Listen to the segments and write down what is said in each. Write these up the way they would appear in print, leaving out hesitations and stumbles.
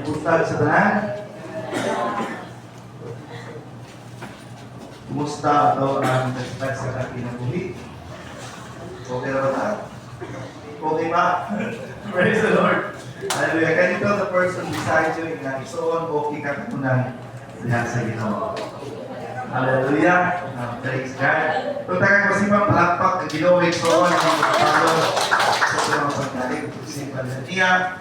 buntag sa tanan. Kumusta ato ang nagtag sa kinabuhi? Okay ba ta? Okay ba? Praise the Lord. Hallelujah. Can you tell the person beside you na isuon okay ka kunan diha sa Ginoo? Hallelujah. Praise God. Kung tagang masipang palakpak ang Ginoo, isuon ang mga kapalo sa sunong pagkaling simpan niya.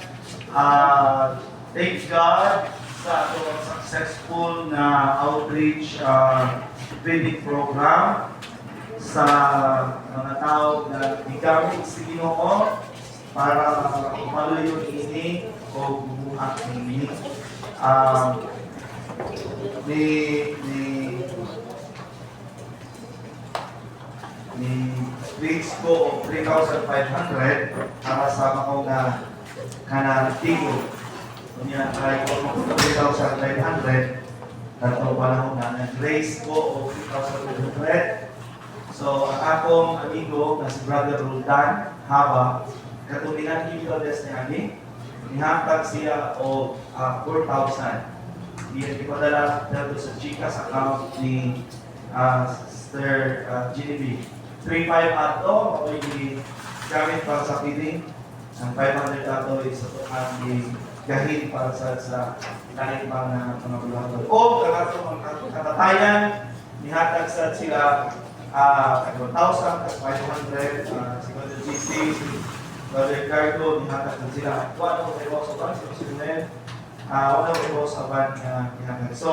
Thank God sa atong successful na outreach training program sa mga tao na igamit sa Ginoo para maluyo ini o bumuhat ini. Ni rates ko of 3,500 para sa mga na kanartigo. Kunya try ko mo 3,500 Tato panahon na nag-raise ko o 3,500. So, ang akong amigo na si Brother Roldan Haba, katulingan infidels niya ani, nihatag siya o 4,000. Iyan ipadala dito sa Gcash account ni Sister Genevieve. 3,500 ato, ako yung gamit para sa feeding. Ang 500 ato is ang gahin para sa kahit mga bulangol. O katatayan, nihatag sa sila 1,000 at 500, si Brother GC, si Brother Cargo, nihatag sa sila 1,000 sa ban, si Brother 1,000 sa ban nihatag. So,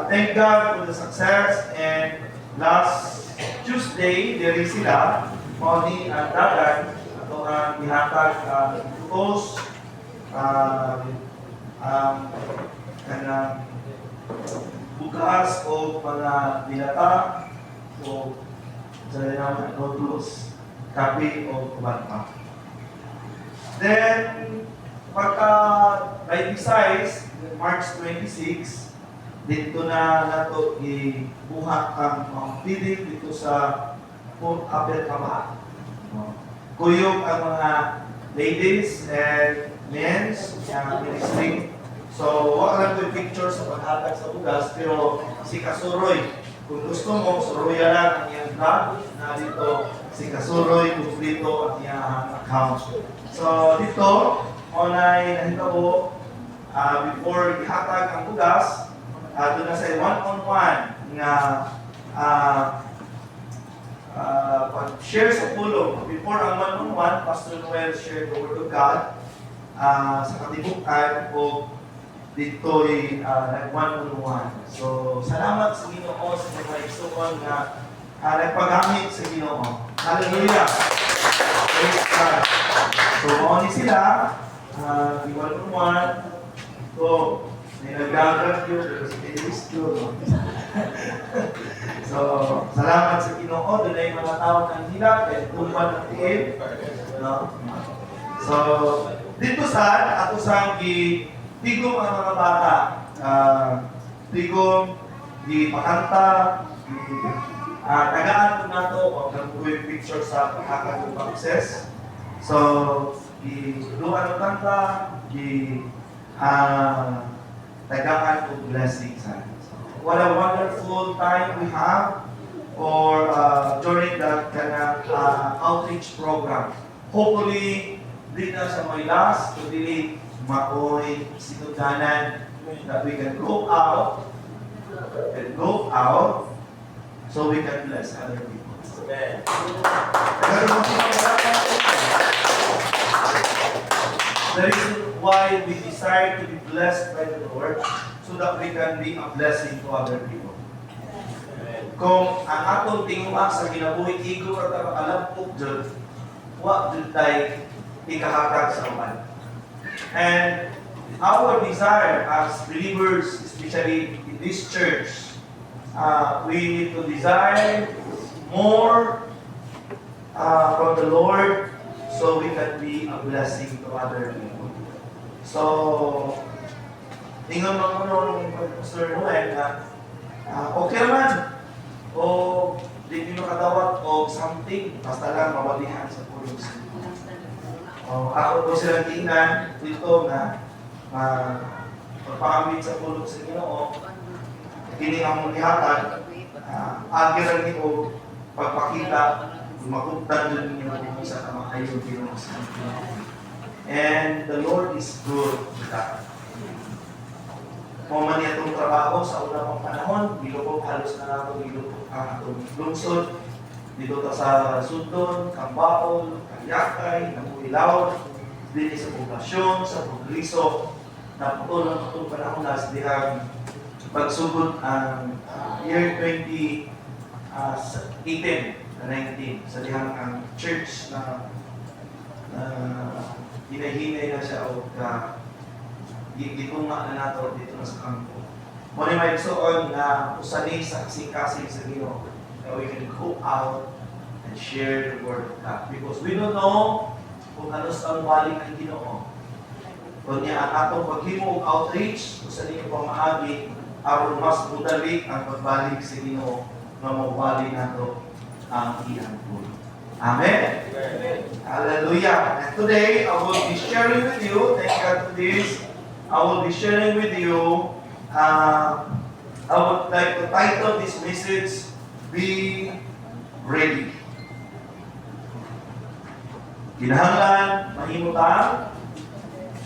thank God for the success, and last Tuesday, diri sila, only ang dagan, ito ang nihatag post, kanang bukas o mga binata o sa naman noodles, kape o kumanta. Then, pagka by size, March 26, dito na nato ibuhat ang mga feeding dito sa Port Abel Kaba. Kuyog ang mga ladies and men's ministry. So, wala lang ko yung picture sa paghatag sa bugas, pero si Kasuroy, kung gusto mo, suruya lang ang iyang vlog na dito, si Kasuroy, kumplito ang iyang account. So, dito, online, nahitabo, before ihatag ang bugas, doon na sa one-on-one na pag-share sa pulong. Before ang one-on-one, Pastor Noel shared the Word of God sa katibukan o dito'y one-on-one. So, salamat sa Ginoo sa mga isuon na nagpagamit sa Ginoo. Hallelujah! Praise God! So, mauni sila, di one-on-one. So, may nag-gagrap yun, kasi English yun. So, salamat sa Ginoo. Doon ay mga tao ng hilak, at tumban ng tiil. No? So, dito sa ato sang tigong ang mga bata. Tigong, di pakanta, tagaan po nato o nagpuwing picture sa pagkakagong access. So, di luan ng kanta, di tagaan po blessings. What a wonderful time we have for during that outreach program. Hopefully, di na sa may last, kundi maoy sinudanan that we can go out so we can bless other people. Amen. The reason why we desire to be blessed by the Lord so that we can be a blessing to other people. Kung ang atong tinguma sa kinabuhi igo at makalampok dyan, wa dyan tayo ikahatag sa uman. And our desire as believers, especially in this church, we need to desire more from the Lord so we can be a blessing to other people. So, tingnan mo nung Pastor Noel na okay naman o di nyo kadawat o something, basta lang mawalihan sa pulong. Ako po sila tingnan dito na pagpakamit sa pulong sa Ginoo, kini ang mong ihatag, agiran niyo pagpakita, makuptan din niyo kung sa kamaayon Ginoo sa Ginoo. And the Lord is good to that. Kung man itong trabaho sa una pang panahon, dito po halos na nato, dito po ang atong lungsod, dito ta sa Sudon, Cambaol, Kayakay, Namuilaw, dito sa poblasyon, sa Progreso, na po ng itong panahon na sa dihang pagsugod ang year 2018 na 19, sa dihang ang church na hinahinay na siya o gitunga na nato dito na sa kampo. Muna may gustoon na usani sa kasing-kasing sa Ginoo that we can go out and share the Word of God. Because we don't know kung ano sa balik ang Ginoo. Kung niya ang atong paghimo og outreach, usani ko pamaagi aron mas budali ang pagbalik sa Ginoo nga mawali nato ang iyang Word. Amen. Amen. Hallelujah. And today I will be sharing with you, thank God for this, I will be sharing with you, I would like to title this message, Be Ready. Kinahanglan, mahimo ta,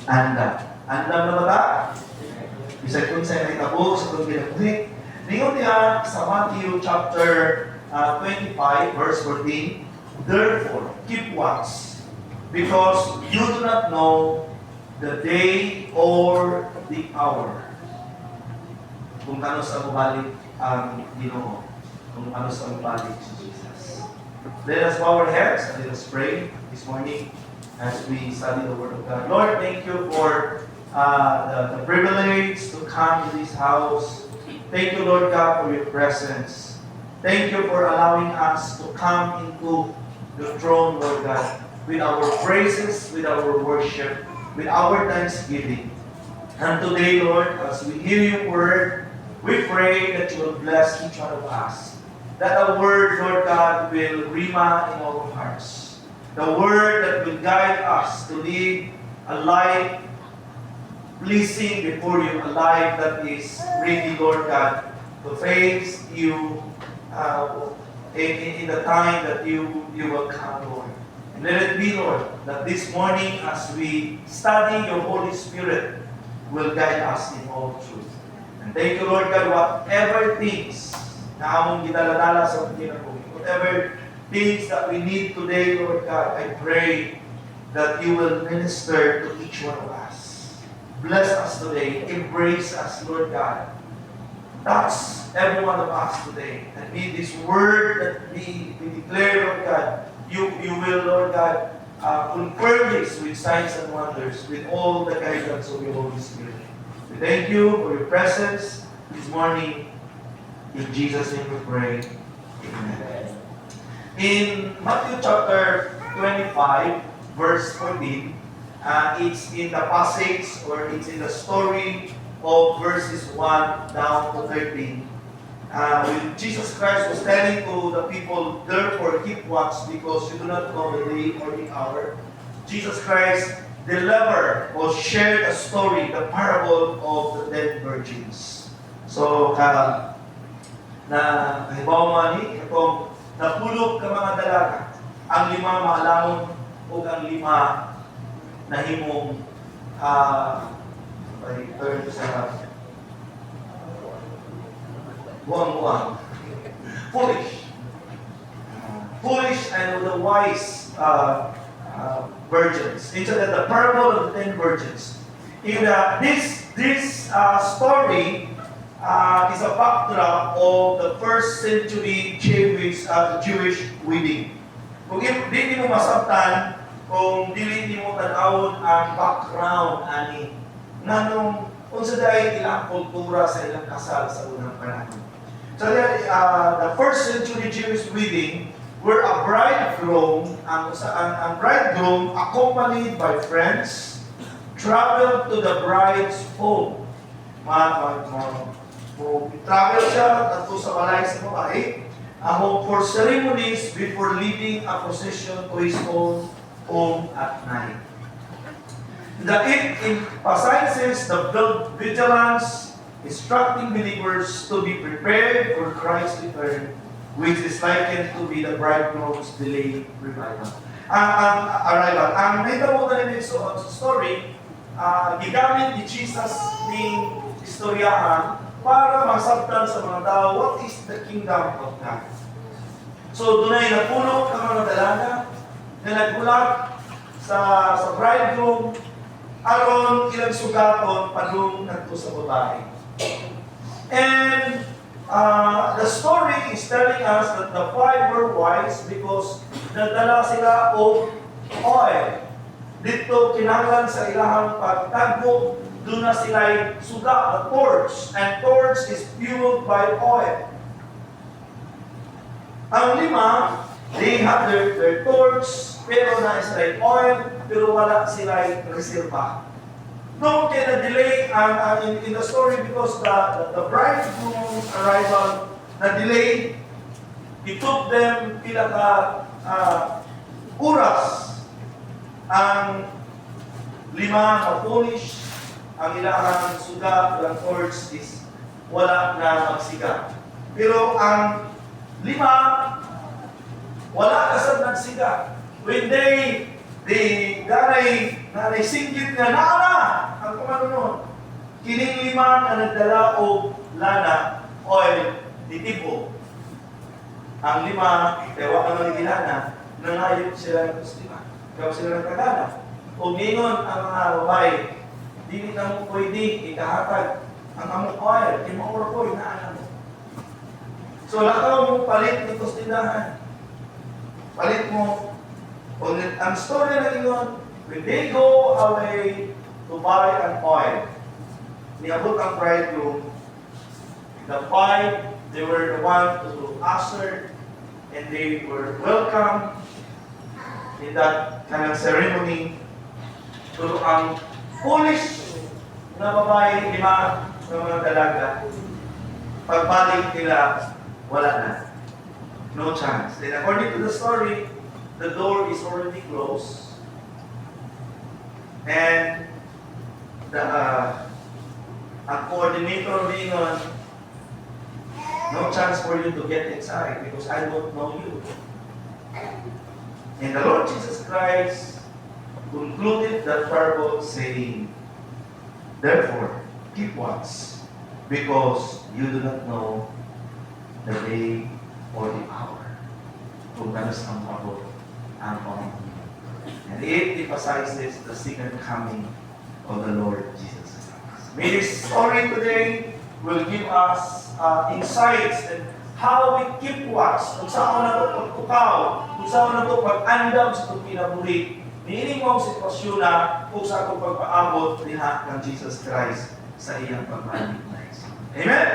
anda. Anda na ba ta? Bisag kung sa itabo, sa kung ginabuhi. Ningon niya sa Matthew chapter 25, verse 14, therefore, keep watch, because you do not know the day or the hour. Kung kano sa mabalik ang Ginoo, kung kano sa mabalik si Jesus. Let us bow our heads and let us pray this morning as we study the Word of God. Lord, thank you for the privilege to come to this house. Thank you, Lord God, for your presence. Thank you for allowing us to come into the throne, Lord God, with our praises, with our worship, with our thanksgiving. And today, Lord, as we hear your word, we pray that you will bless each one of us. That the word, Lord God, will rima in our hearts. The word that will guide us to live a life pleasing before you, a life that is ready, Lord God, to face you in the time that you will come, Lord. And let it be, Lord, that this morning as we study your Holy Spirit will guide us in all truth. And thank you, Lord God, whatever things na among gidaladala sa pagkinabuhi, whatever things that we need today, Lord God, I pray that you will minister to each one of us. Bless us today. Embrace us, Lord God. Touch every one of us today. And be this word that we declare, Lord God, you will, Lord God, confirm this with signs and wonders, with all the guidance of your Holy Spirit. We thank you for your presence this morning. In Jesus' name we pray. Amen. In Matthew chapter 25, verse 14, it's in the passage, or it's in the story of verses 1 down to 13. When Jesus Christ was telling to the people, therefore keep watch, because you do not know the day or the hour. Jesus Christ delivered or shared a story, the parable of the 10 virgins. So, halimbawa ni, itong napulog ka mga dalaga, ang 5 maalamon o ang 5 nahimong turn sa buwang-buwang. Foolish. Foolish and the wise virgins. Into the parable of the 10 virgins. In this story is a backdrop of the first century Jewish wedding. Kung hindi mo masabtan, kung hindi mo tanawon ang background ani nanong unsa day ilang kultura sa ilang kasal sa unang panahon. So the first century Jewish wedding where a bridegroom, ang bridegroom accompanied by friends traveled to the bride's home. Travel siya at sa balay sa babae for ceremonies before leading a procession to his own home at night. It emphasizes the vigilance, instructing believers to be prepared for Christ's return, which is likened to be the bridegroom's delayed revival. Arrival. Ang naitabutan nito sa story, gigamit ni Jesus ng istoryahan para masabtan sa mga tao, what is the kingdom of God? So, doon ay napuno ng mga dalaga na nagulak sa bridegroom, aron ilang sugaton padung nagto sa babae. And the story is telling us that the five were wise because nadala sila og oil. Dito kinahanglan sa ilahang pagtagbo, doon na sila suga, the torch. And torch is fueled by oil. Ang lima, they have their torch, pero na sila oil, pero wala sila reserva. Doon kaya na-delay in the story because the bridegroom's arrival na-delay. It took them pila ka oras. Ang lima na Polish, ang ilang suga, ilang torch is wala na magsiga. Pero ang lima, wala kasab nagsiga. When they ganay singgit nga naana ang kumanunon. Kining lima na nagdala o lana, oil, ditibo. Ang lima, tewa ka ng ilana, nangayot sila ng lima. Ikaw sila ng kagana. O ningon ang mga babae, dili na mo pwede ikahatag ang among oil, di mo orkoy na alam mo. So lakaw mo palit ng tindahan. Palit mo. Ang story na ingon, when they go away to buy an oil, niabot ang bridegroom, the five, they were the one to usher, and they were welcome in that kind of ceremony. Pero ang foolish na babae, lima ng mga dalaga, pagbalik nila, wala na. No chance. Then according to the story, the door is already closed. And a coordinator being on, no chance for you to get inside because I don't know you. And the Lord Jesus Christ concluded that parable saying, therefore, keep watch, because you do not know the day or the hour kung danas ang abot ang Panginoon. And it emphasizes the second coming of the Lord Jesus Christ. May this story today will give us insights and how we keep watch, kung saan na ito pagtukaw, kung saan na ito pag-andam sa itong kinabuhi, niining mo ang sitwasyon na kung sa itong pagpaabot niya ng Jesus Christ sa iyang pagmalik na isa. Amen?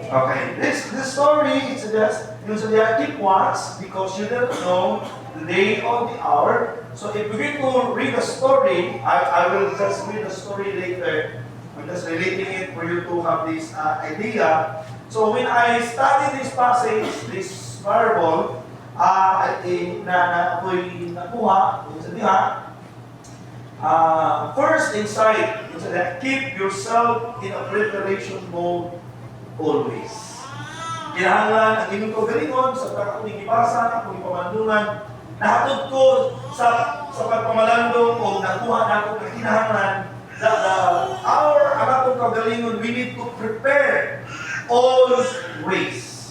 Okay, this story is just, keep watch because you don't know the day or the hour. So if we begin to read the story, I will just read the story later. I'm just relating it for you to have this idea. So when I study this passage, this parable, ako'y nakuha, first insight, keep yourself in a preparation mode always. Kinahanglan ang inyong kagalingon sa pagkakuning ibasa, akong ipamandungan, nahatod ko sa pagpamalandong o nakuha na ako na kinahanglan our akong kagalingon, we need to prepare always.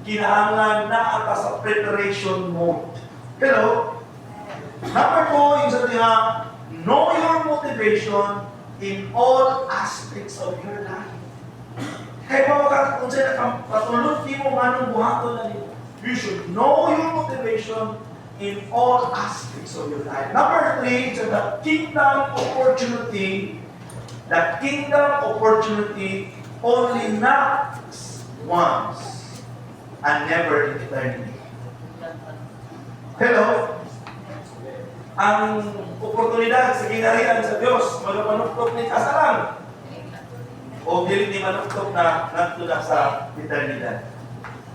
Kinahanglan na ata sa preparation mode. Pero, number 2, yung sa tinga, know your motivation in all aspects of your life. Kaya kung sa'yo patulog di mo manong buhaton na nito, you should know your motivation in all aspects of your life. Number 3, it's the kingdom opportunity. The kingdom opportunity only knocks once and never in eternity. Hello? Ang oportunidad sa ginarian sa Diyos, magapanuktok ni kasalang. O dili ni manuktok na nagtula sa eternidad.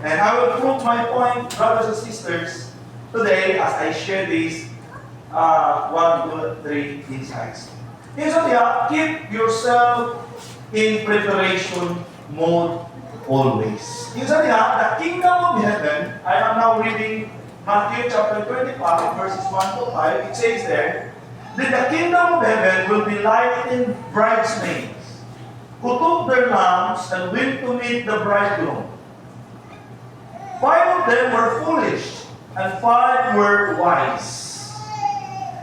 And I will prove my point, brothers and sisters, today as I share these 1, 2, 3 insights. Isa niya, keep yourself in preparation mode always. Isa niya, the kingdom of heaven, I am now reading Matthew chapter 25, verses 1 to 5. It says there, that the kingdom of heaven will be likened bridesmaids who took their lamps and went to meet the bridegroom. 5 of them were foolish, and 5 were wise.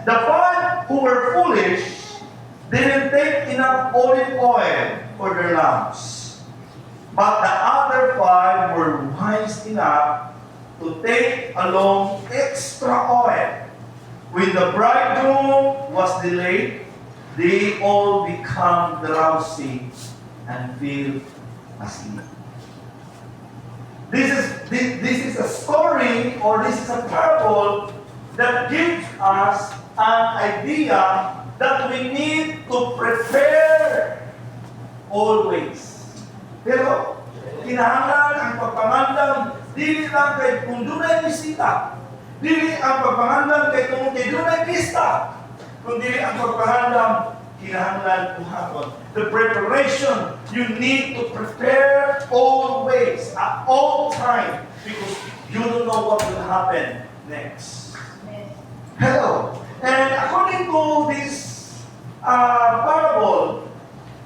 The 5 who were foolish didn't take enough olive oil for their lamps. But the other 5 were wise enough to take along extra oil. When the bridegroom was delayed, they all become drowsy and fell asleep. This is a story, or this is a parable that gives us an idea that we need to prepare always. Pero, kinahanglan ang pagpangandam, dili lang kay kung dunay bisita, dili ang pagpangandam kay kung dunay pista, kung dili ang pagpangandam, kinahanglan buhaton. The preparation, you need to prepare always, at all time, because you don't know what will happen next. Hello. And according to this parable,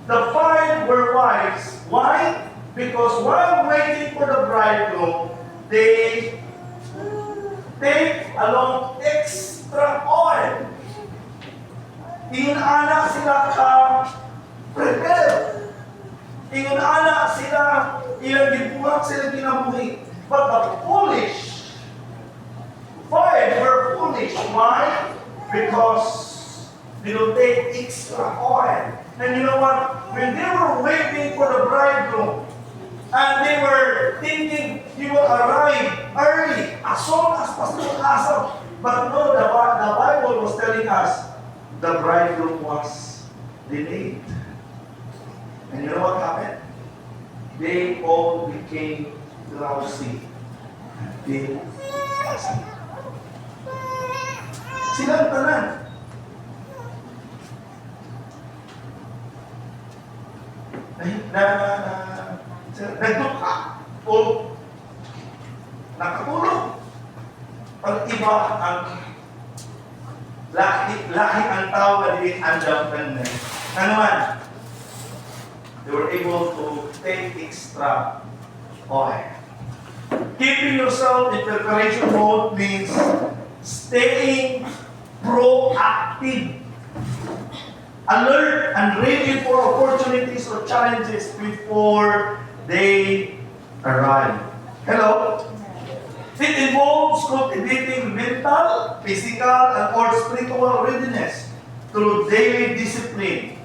the 5 were wise. Why? Because while waiting for the bridegroom, they take along extra oil. Ingon-ana sila ka-prepare. Ingon-ana sila, ilang gibuhat sila kinabuhi. But the foolish, 5 were foolish. Why? Because they don't take extra oil. And you know what? When they were waiting for the bridegroom, and they were thinking he will arrive early, as soon as possible, but no, the Bible was telling us, the bridegroom was delayed. And you know what happened? They all became drowsy and fell asleep. Silang tanan. Nagduka o nakatulog. Pag iba ang lahi ang tao na din andam na naman, they were able to take extra oil. Keeping yourself in preparation mode means staying proactive, alert and ready for opportunities or challenges before they arrive. Hello? It involves cultivating mental, physical, and or spiritual readiness through daily discipline,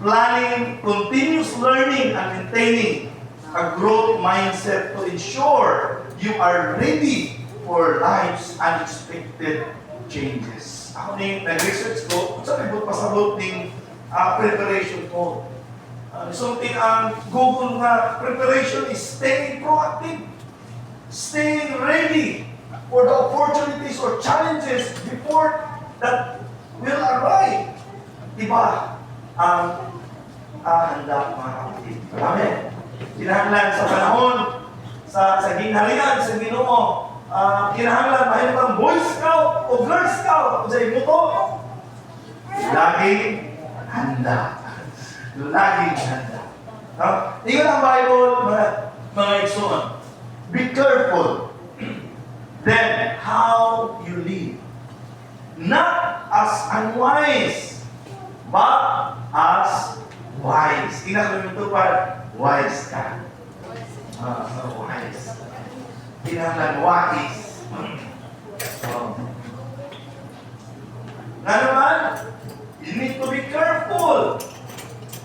planning, continuous learning, and maintaining a growth mindset to ensure you are ready for life's unexpected changes. Ako nag-research ko, sabi ko pasabot ng preparation ko. Something ang Google na preparation is staying proactive, staying ready for the opportunities or challenges before that will arrive. Diba? Handa mga kapatid. Amen. Kinahanglan sa panahon, sa ginharian, sa Ginoo, kinahanglan mahal kang Boy Scout o Girl Scout sa imo to. Laging handa. Laging handa. No? Iyon ang Bible, mga igsoon. Be careful then how you live. Not as unwise, but as wise. Tingnan mo ito pa, wise ka. Wise. Kinahanglan wise. Nga naman, you need to be careful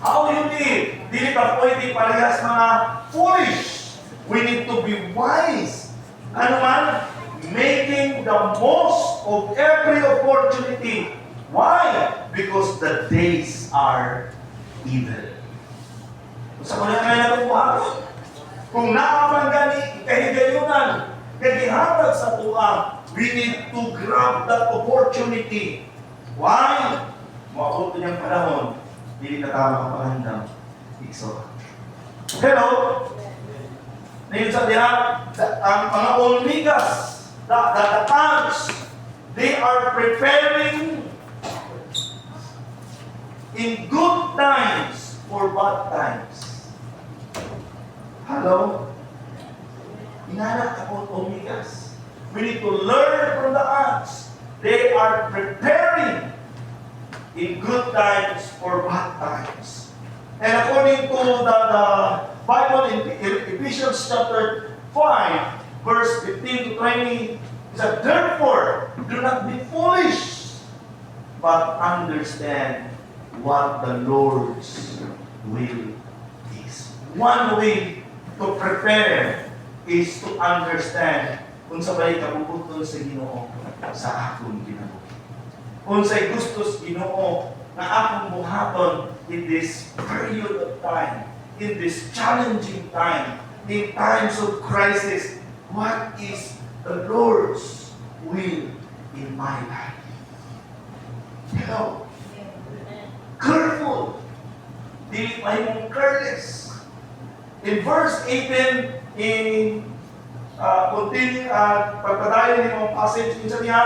how you live. Dili ka pwede parehas mga foolish. We need to be wise. Ano man, making the most of every opportunity. Why? Because the days are evil. Sa mga nga nakukuha, kung nakaman gani, kahigayunan, kagihatag sa tuwa, we need to grab that opportunity. Why? Maabot niyang panahon, hindi na tama kapahandang ikso. Hello? Ngayon sa diha, ang mga Olmegas, the ants, they are preparing in good times for bad times. Hello? Inanak ako Olmegas. We need to learn from the ants. They are preparing in good times for bad times. And according to the Bible in Ephesians chapter 5, verse 15 to 20, it says, therefore, do not be foolish, but understand what the Lord's will is. One way to prepare is to understand kung sabay kabubuton sa Ginoo sa akong Ginoo. Kung sa'y gustos Ginoo na akong buhaton in this period of time, in this challenging time, in times of crisis, what is the Lord's will in my life? Hello? Careful. Dili pa mong careless. In verse 18, in continue pagpadayon ng mga passage minsan niya,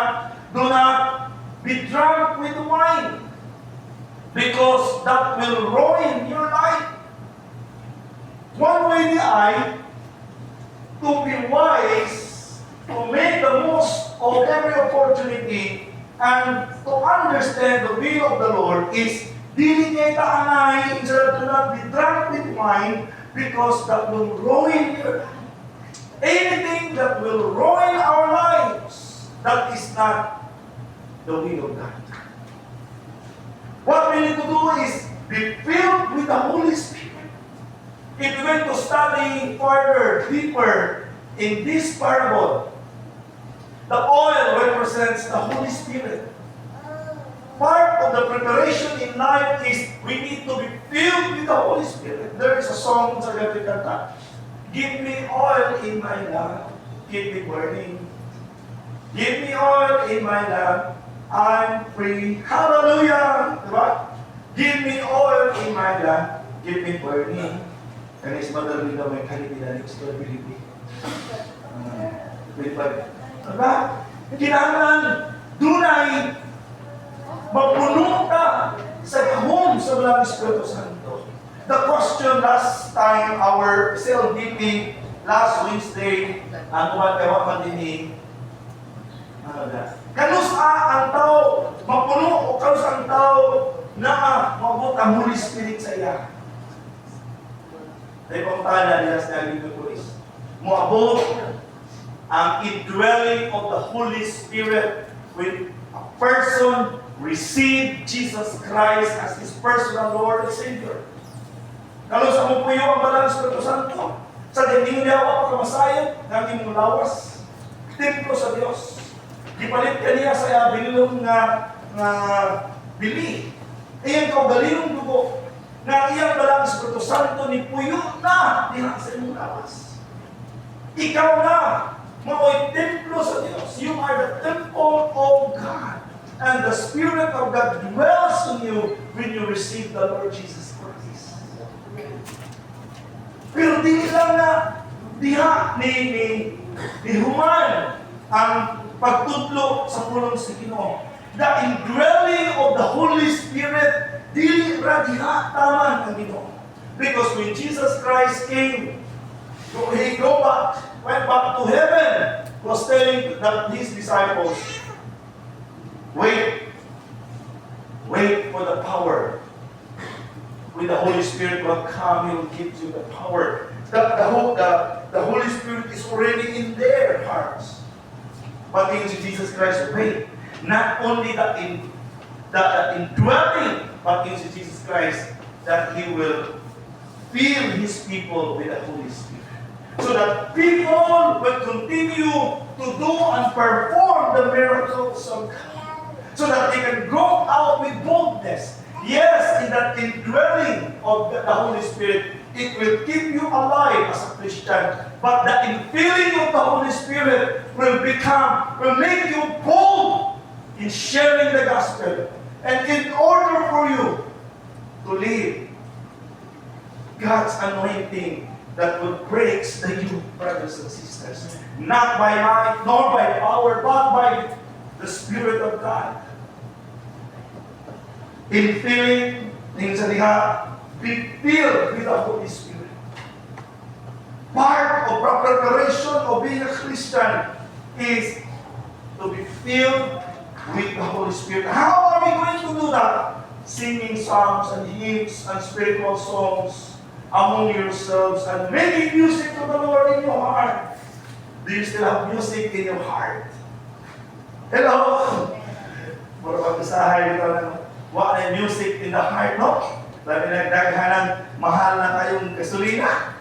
do not be drunk with wine, because that will ruin your life. One way ay to be wise, to make the most of every opportunity, and to understand the will of the Lord is dili niya itaanay, instead do not be drunk with wine, because that will ruin your life. Anything that will ruin our lives, that is not the will of God. What we need to do is be filled with the Holy Spirit. If you're going to study further, deeper in this parable, the oil represents the Holy Spirit. Part of the preparation in life is we need to be filled with the Holy Spirit. There is a song sa Gabriel, give me oil in my lamp, keep me burning. Give me oil in my lamp, I'm free. Hallelujah! Diba? Give me oil in my lamp, keep me burning. Kanis madali na may kalibilan ng stability. Diba? Kailangan dunay mapuno ka sa kahon sa Walang Espiritu Santo. The question last time, our CLDP, last Wednesday, ang kumagawa man din kanus ang tao, mapuno o kanus ang tao na mabot ang Holy Spirit sa iya. Dahil pang tala nila sa naging is, maabot ang indwelling of the Holy Spirit when a person receive Jesus Christ as his personal Lord and Savior. Kalau sa mo puyo ang Balang Espiritu Santo, sa hindi niya ako kamasayan, ng imong lawas, templo sa Diyos. Gipalit ka niya sa binilong nga bili. Iyan ka galinong dugo, na iyang Balang Espiritu Santo ni puyo na diha sa imong lawas. Ikaw na, mao'y templo sa Diyos. You are the temple of God. And the Spirit of God dwells in you when you receive the Lord Jesus Christ. Pero di lang na diha ni Human ang pagtutlo sa pulong sa Ginoo. The indwelling of the Holy Spirit dili ra diha taman ang Ginoo. Because when Jesus Christ came, he went back to heaven, was telling his disciples, wait for the power. When the Holy Spirit will come, He will give you the power. The Holy Spirit is already in their hearts. But in Jesus Christ, wait. Not only the indwelling, but in Jesus Christ, that He will fill His people with the Holy Spirit. So that people will continue to do and perform the miracles of God. So that they can go out with boldness. Yes, in that indwelling of the Holy Spirit, it will keep you alive as a Christian. But the infilling of the Holy Spirit will make you bold in sharing the gospel And in order for you to live God's anointing that would break the yoke, brothers and sisters, not by might nor by power, but by the Spirit of God. In feeling, tingin sa diha, be filled with the Holy Spirit. Part of preparation of being a Christian is to be filled with the Holy Spirit. How are we going to do that? Singing psalms and hymns and spiritual songs among yourselves and making music to the Lord in your heart. Do you still have music in your heart? Hello? Mura pag-usahay dito ng wala na music in the heart, no? Labi nagdaghanan, mahal na kayong gasolina.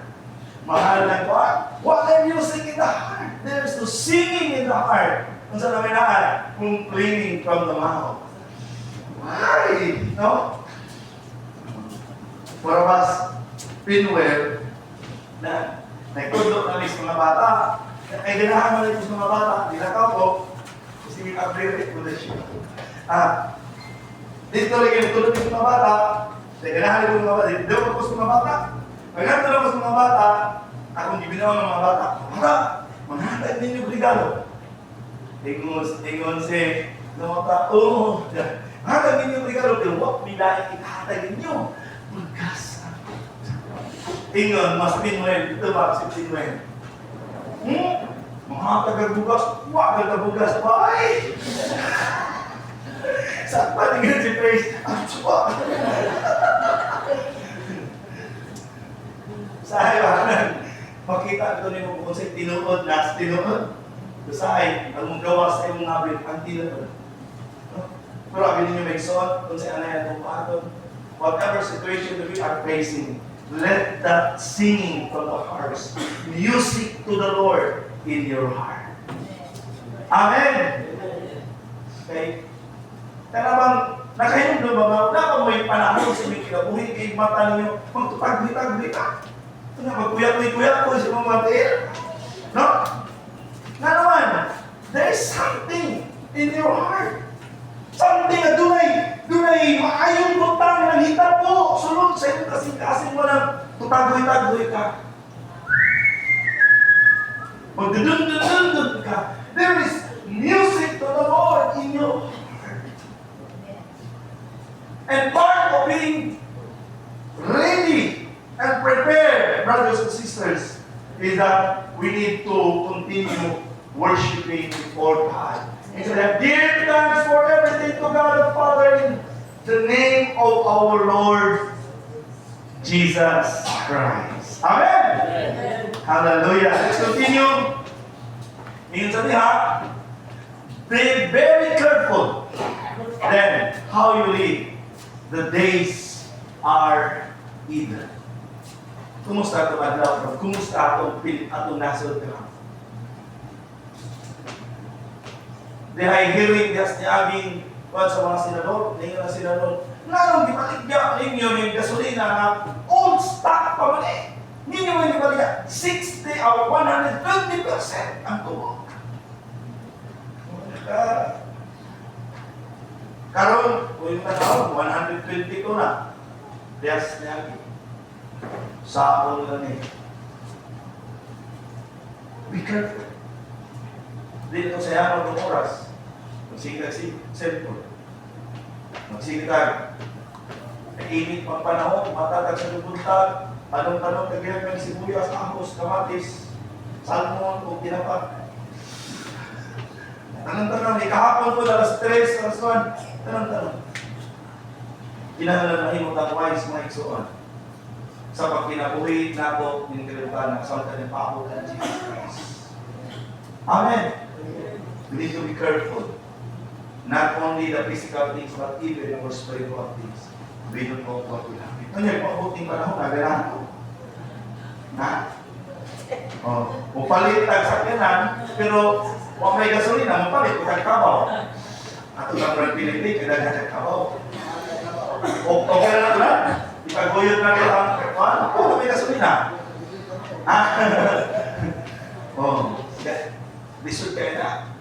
Mahal na ko. Wala na music in the heart. There's no singing in the heart. Kung saan namin naan, complaining from the mouth. Why? No? Para mas pinwell na nagtudok na rin mga bata. Ay ganahan mo rin sa mga bata. Dilakaw ko. Kasi may upgrade ko na siya. Dito lang yung tulog ng mga bata. Ay ganahan ko mga bata. Dito ko sa mga bata. Pagkanta lang ko sa mga bata, akong gibinawa ng mga bata. Mga, manhatag ninyo regalo. Ingon si Namata, hatag ninyo regalo, pero wag nila ikahatag ninyo. Pagkasa. Ingon, mas Pinuel, ito ba si Pinuel? Mga tagabugas, wag tagabugas pa ay! Saan pa tingin si Praise? Atsuwa! Sahay ba? Makita ito ni mo kung sa tinuod, nas tinuod. Sahay, ang mong gawa sa iyong ngabit, ang tinuod. Pero abin ninyo may son, kung sa anay at upaton. Whatever situation that we are facing, let that singing from the hearts, music to the Lord in your heart. Amen! Okay? Kaya bang, nakahindom ba ba? Wala ba mo yung panahon sa inyong kinabuhi, kay mata ninyo, magtutagwi-tagwi ka. Ito na, magkuyat-kuyat ko sa mga matil. No? Nga naman, there is something in your heart. Something na dunay maayong butang ng hita po. Sulod sa iyong kasing-kasing mo ng tutagwi-tagwi ka. Magdudun-dun-dun ka. There is music to the Lord in your heart. And part of being ready and prepared, brothers and sisters, is that we need to continue worshiping before God. And so that give thanks for everything to God the Father in the name of our Lord Jesus Christ. Amen? Amen. Hallelujah. Let's continue. Means be very careful then how you live. The days are evil. Kumusta ito adlaw? Kumusta atong nasod ka? Dihay hearing gas ni Abing sa mga senador, ninyo na senador, nanong gipaligya ninyo yung gasolina na old stock pa man eh. Ninyo mo yung gipaligya 60 or 120% ang tubo. Karon, kung yung tanawag, 120 ko na. Gas ni Abing. Saon lang eh. Be careful. Dito sa yaman ng oras, magsigag si cellphone. Magsigag. Nainit pang panahon, matatag sa lubuntag, tanong-tanong, kagayag ng sibuyas, ahos, kamatis, salmon, o tinapa. Tanong-tanong, ikahapon ko, alas 3, alas 1, tanong-tanong. Kinahanglan na himot ang wise mga igsoon. Sa pagkinabuhi na ako, yung kalimutan, nakasalta ng pako ng Jesus Christ. Amen. We need to be careful. Not only the physical things, but even our spiritual things. We don't know what will happen. Ano yung mabuting panahon, nagalahan ko. Na? Mupalit ang sakyanan, pero kung may gasolina, mupalit ko kagkabaw. At ito ang mga pinili, kailangan kagkabaw. Okay na ito na. Ipaguyod na ito ang kagkabaw. Kung may gasolina. Lisod kayo na.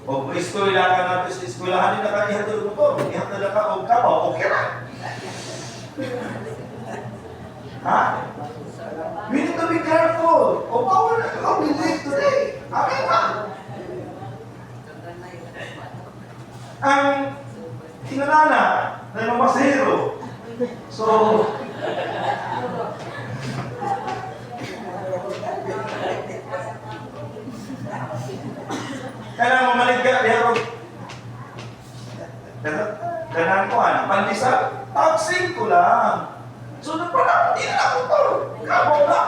O eskwela ka natin sa eskwelahan, na ka ihatod motor, ihatod na ka o kabaw, okay na. Ha? We need to be careful of how we live today. Amen ba? Ang tinanana na yung masahero. So, kailangan mamalig ka, pero ganaan ko, pandisa, taxing ko lang. So, nagpala, di na ako to. Kabaw na.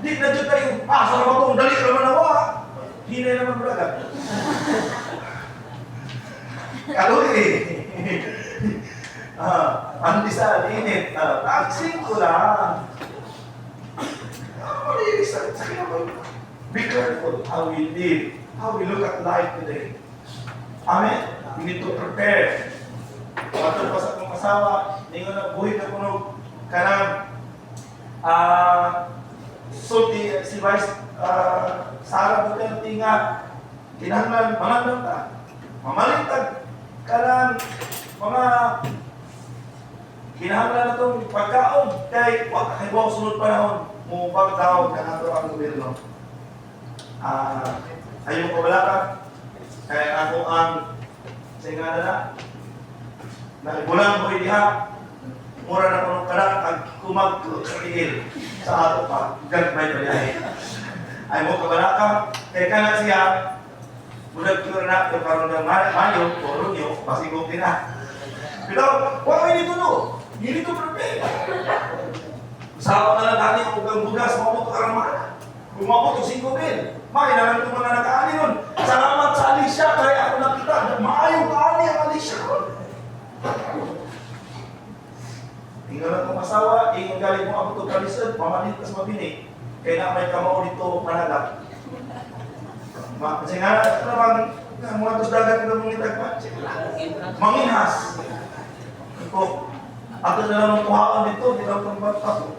Di na dyan tayo, sa naman itong dali naman nawa. Hinay naman braga. Kaloy pandisa, init. Taxing ko lang. Be careful how we live, how we look at life today. Amen? We need to prepare. Patol pa sa kong asawa, hindi ko na buhay na kunog kanang sulti si Vice Sara Duterte nga kinahanglan manandang ta. Mamalintag kanang mga kinahanglan na itong pagkaon kay wakahibaw sunod panahon mo pagkaon ka na ito ang gobyerno. Ayaw ko wala ka kaya ako ang singana na bulang ko diha mura na kuno kada ang kumagko sa tiil sa ato pa gagmay pa niya ay mo kabalaka kay kana siya bulag ko na karon ng Mayo o Runyo pasigog din na pero what we need to do you need to prepare sa na lang natin ang bugas mo to karama kumabot og 5 mil may nalang ito mga nakaani nun salamat sa Alicia kaya ako nakita maayong kaani ang Alicia nun. Tingnan lang kong asawa, ingon galing mo ako ito kalisod, mamanit tas mabinig. Kaya na may kamao dito manalap. Kasi nga, naman, mga tos dagat na mong itagpan. Manginhas. Ito, ato na lang ang kuhaan dito, di lang itong bato.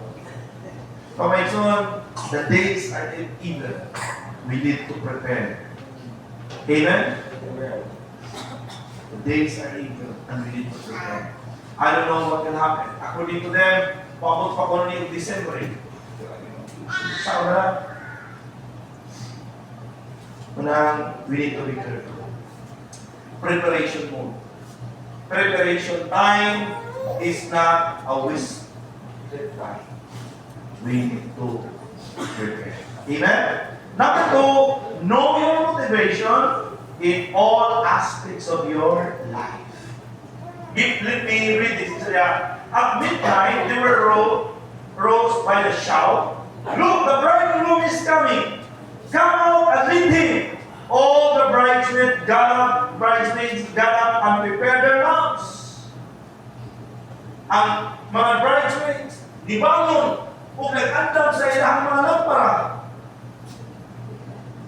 Pamaison, the days are evil. We need to prepare. Amen? The days are evil and we need to prepare. I don't know what will happen. According to them, pabot pa ko ni December. Sa unang, we need to be careful. Preparation mode. Preparation time is not a wasted time. We need to prepare. Amen? Number 2, know your motivation in all aspects of your life. Let me read this. At midnight, they were rose by the shout, "Look, the bridegroom is coming! Come out and meet him!" All the bridesmaids got up and prepared their lamps. Ang mga bridesmaids, dibangon o nag-andam sa ilang mga lampara.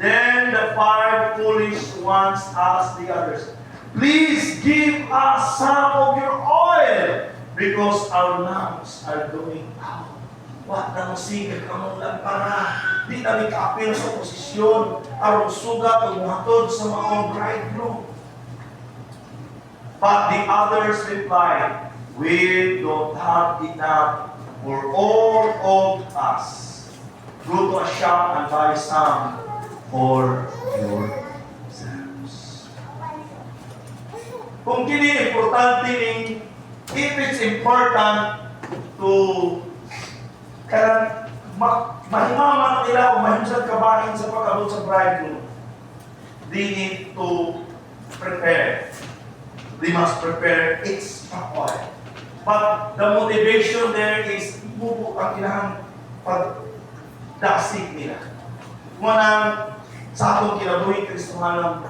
Then the 5 foolish ones asked the others, "Please give us some of your oil, because our lamps are going out." What na masigil ka mong lampara? Di na kapil sa posisyon, aron sugat o muhatod sa mga bridegroom. But the others replied, "We don't have enough for all of us. Go to a shop and buy some for yourselves." Kung kini importante ning, if it's important to karang mahimamat nila o mahimsad kabahin sa pag-abot sa bridegroom, they need to prepare. They must prepare extra oil. But the motivation there is bubo ang ilang pagdasig nila. Munang sa atong kinabuhi Kristohanon,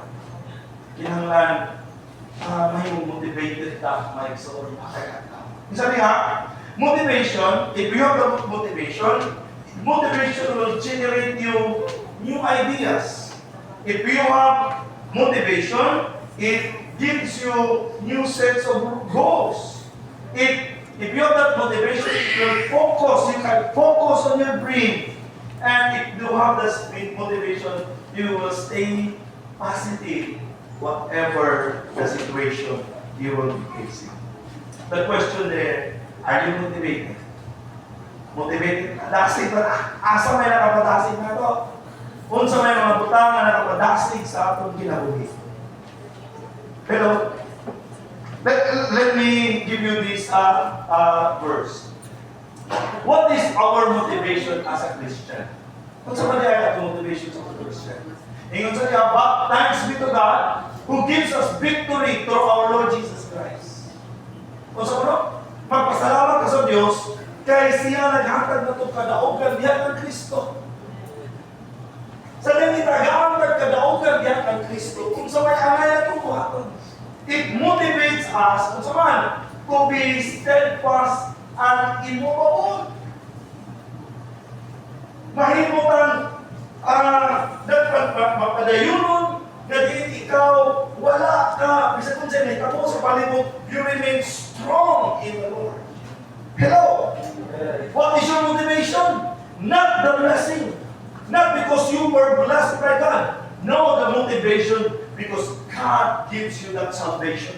kinahanglan mahimong motivated ka, may igsoon makaya ka. Sabi nga, motivation, if you have the motivation will generate you new ideas. If you have motivation, it gives you new sets of goals. If you have that motivation, you can focus on your dream. And if you have this motivation, you will stay positive. whatever the situation you will be facing. The question there, are you motivated? Motivated? Dasig ba? Asa may nakapadasig na ito? Unsa may mga butang na nakapadasig sa atong kinabuhi. Pero, let me give you this verse. What is our motivation as a Christian? Kung sa kanya ang motivation sa Christian? Ingon sa niya, but thanks be to God who gives us victory through our Lord Jesus Christ. Kung sa ano? Magpasalamat ka sa Diyos kay siya naghatag na itong kadaugan diyan ng Kristo. Sa nang itagaantag kadaugan diyan ng Kristo, kung sa may angay itong buhaton, it motivates us, kung sa man, to be steadfast and immovable. Mahimutan mapadayunon na di ikaw wala ka bisa kung saan ikaw sa palibot, you remain strong in the Lord. Hello? What is your motivation? Not the blessing. Not because you were blessed by God. No, the motivation because God gives you that salvation.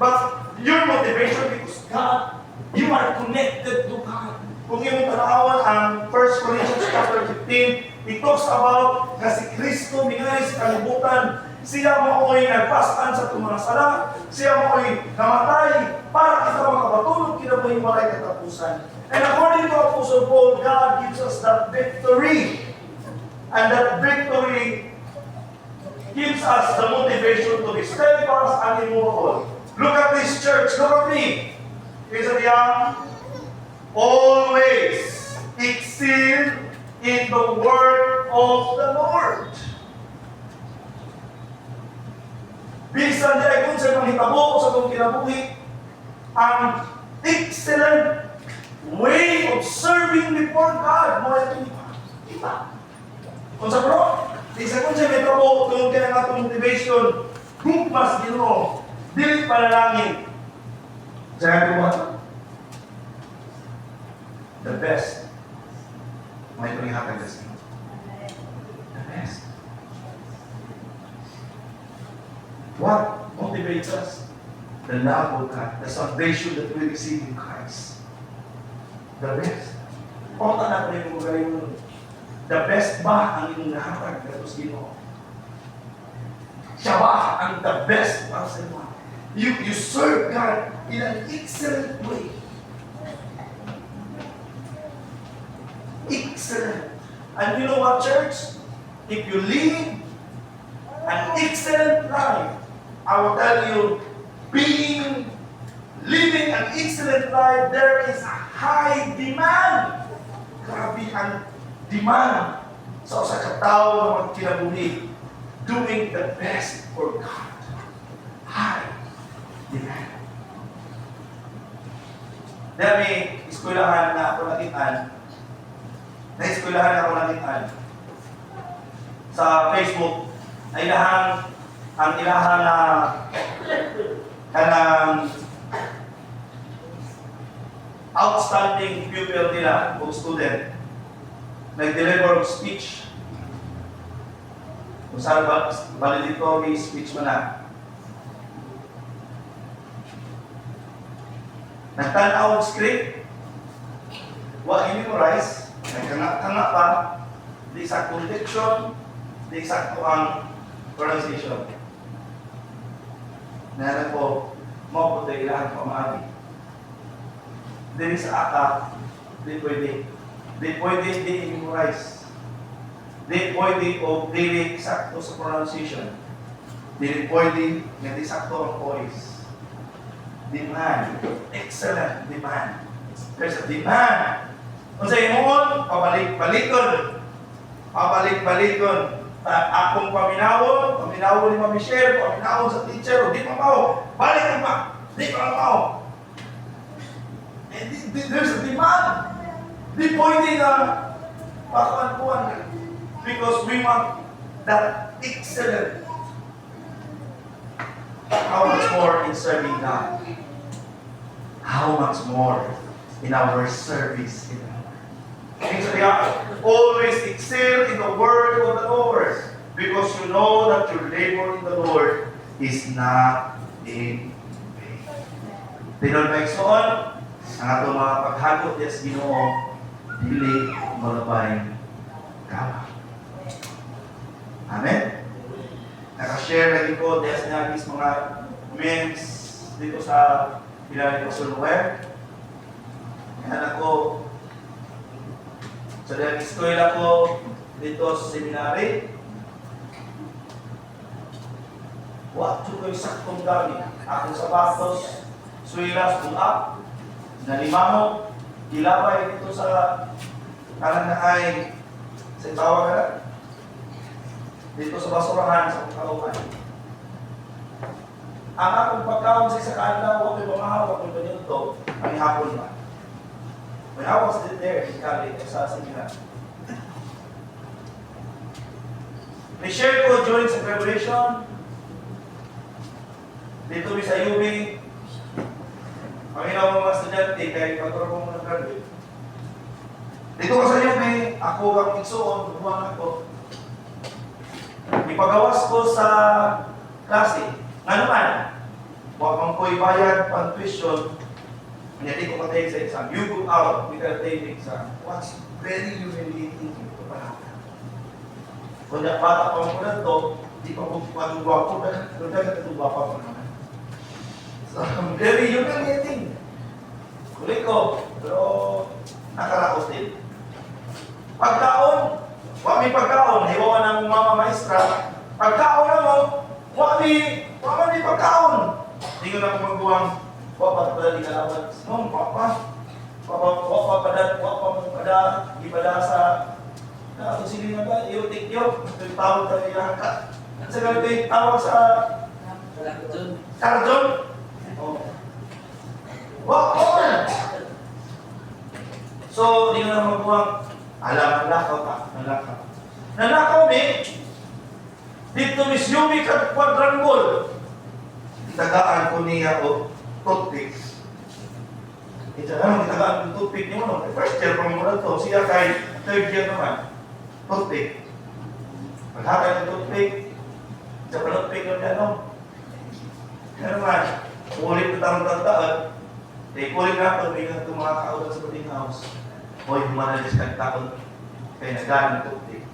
But your motivation because God, you are connected to God. Kung yung tanawan ang 1 Corinthians chapter 15, it talks about na si Kristo mingayi sa kalibutan. Siya mao'y nagpasaan sa itong mga sala. Siya mao'y namatay para kita makapatulog kinabuhi malay katapusan. And according to Apostle Paul, God gives us that victory. And that victory gives us the motivation to be steadfast and immovable. Look at this church. Look at me. Is it young? Always excel in the word of the Lord. Bisan di ay kung sa mahitabo sa itong kinabuhi, ang excellent way of serving before God mo ito iba. Kung sa bro, isa kung sa mahitabo tulong ka ng atong motivation, gugmas Ginoo, dili panalangin. Diyan ko ba? The best. May tulihatag kasi. The best. What motivates us? The love of God, the salvation that we receive in Christ. The best. Punta na rin yung magaling mo. The best ba ang inyong nahatag na ito Ginoo? Siya ba ang the best para sa inyo? You serve God in an excellent way. Excellent. And you know what, church? If you live an excellent life, I will tell you, living an excellent life, there is a high demand. Grabe ang demand sa usa ka tawo na magkinabuhi, doing the best for God. High demand. Dami, eskwelahan na ako nakitaan. Na-eskwelahan ako nakitaan. Sa Facebook, ay ang ilahang na kanang outstanding pupil nila o student nag-deliver of speech. Kung saan valedictory speech mo na. Nagtanaw ang script, i-memorize, nagkanga pa, di saktong diction, di sakto ang pronunciation. Naran po, mo po tayo ilang pamahagi. Dili sa akap, di pwede. Di pwede i-memorize. Di pwede o dili sakto sa pronunciation. Dili pwede nga di sakto ang voice. Demand. Excellent demand. There's a demand. Kung sa imoon, pabalik-balikon. Pabalik-balikon. Akong paminawon ni Ma'am Michelle, paminawon sa teacher, di pa mao. Balik ang pa. Di pa mao. And there's a demand. Di pwede na pakuan-kuan. Because we want that excellent. How much more in serving God? How much more in our service in the Lord? Always excel in the word of the Lord. because you know that your labor in the Lord is not in vain. Tinon ba igsoon, ang ato mga paghagot yes Ginoo dili malabay kawa. Amen. Naka-share lagi ko des nga mga memes dito sa Pilar ko Sulwer. Yan ako sa eskwela ko dito sa seminary. What to ko'y saktong gamit. Akong sapatos, swilas, bulak, nalimamo, gilabay dito sa kanan na ay sa tawag ka na. Dito sa basurahan, sa kauman. Ang akong pagkaon sa kaandaw, huwag may pamahawak, huwag may ito, ang hapon ba. When I was there in Cali, sa seminary, ni-share ko during sa preparation, dito mi sa UB, ang inaw mga estudyante, kaya pagkara ko mga graduate. Dito ko sa UB, ako ang igsoon, buwan ako. Ipagawas ko sa klase. Nga naman, huwag mong ko'y bayad pang tuition, hindi ko matay sa exam. You go out without taking exam. What's very humiliating ito pa natin. Kung bata pa mo na ito, di pa mo matugwa ko, pero dahil natugwa pa mo naman. So, very humiliating. Kulit ko, pero nakaraos din. Pagkaon, wag may pagkaon, hiwawan ng mama maestra. Pagkaon na mo, wag may pagkaon. Hindi ko na kung magbuwang, wag pa padali kalaban. No, wag pa ipada sa sige na ba, iutik yun. Ito yung tawag tayo ihangka. At sa ganito yung tawag sa Karjon. Wag. So, hindi ko na magbuwang, alam, nalakaw pa. Nalakaw ni, dito Miss Yumi Quadrangle. Itagaan ko niya o toothpick. Itagaan ko toothpick niya mo. First year pa mo na to. Siya kay third year naman. Toothpick. Maghakay ng toothpick. Sa toothpick ng gano'n. Kaya naman, ulit na tarong-tartaan. Ulit na ito, may ito mga kaulan sa puting house. Hoy, humanalis kang taon. Kaya nagdaan ng toothpick.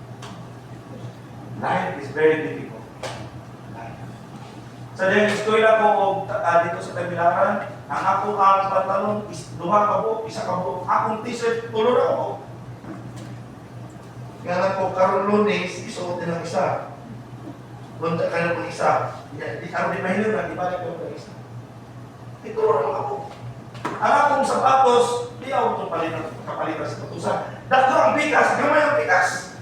Life is very difficult. Sa dahil eskwela ko o dito sa Tamilaran, ang ako ang pantalon is duha ka buok, isa ka buok. Akong t-shirt, tulor ako. Kaya lang po, karon Lunes, isuotin ng isa. Bunda ka na po isa. Di karon di mahilo na, di balik ko ng isa. Itulor lang ako. Ang akong sapatos, di ako kapalitan sa patusan. Dato ang pikas, gamay ang pikas.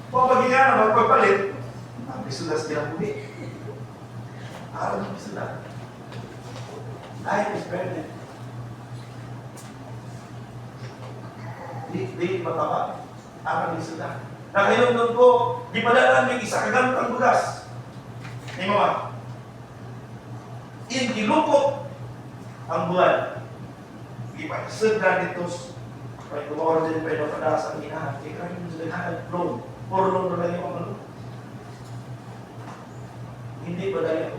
Kung magigana, magpapalit, ang pisulas kinabuli. Araw ng pisulas. Life is very di mataba. Araw ng pisulas. Nakainom ko, di padalaan may isa kagamit ang bugas. Ni mama. Gilupot ang buwan. Ipasad na dito. Kaya kumawar din pa yung padalas ang inahan. Kaya kaya yung salihan, loan. Puro loan na lang yung mga loan. Hindi pa dahil ako.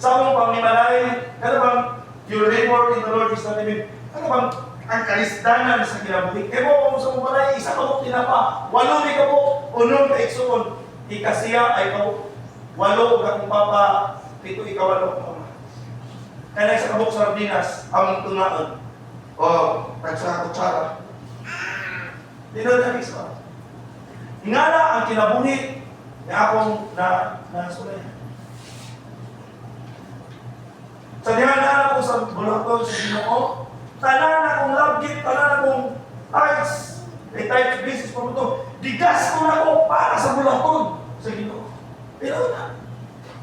Sa mong pangnimalay, ano bang your labor in the Lord is not even, ano bang ang kalisdanan sa kinabuhi? E mo, kung sa mong balay, isa ka po tinapa, 8 ni ka po, unong ka iksuon, ikasiya ay ka po, 8 ka kung papa, 7 ikaw 8 kung ama. Kaya isa ka po sardinas, among tunaan, o tagsa kutsara. Dinodamix ko. Ingala ang kinabuhi na akong nasulay. Sa dihanan ako sa bulaton sa Ginoo, tanan akong labgit, tanan akong tithes, tithes business pa mo ito, digas ko na ako para sa bulaton sa Ginoo. Pero na,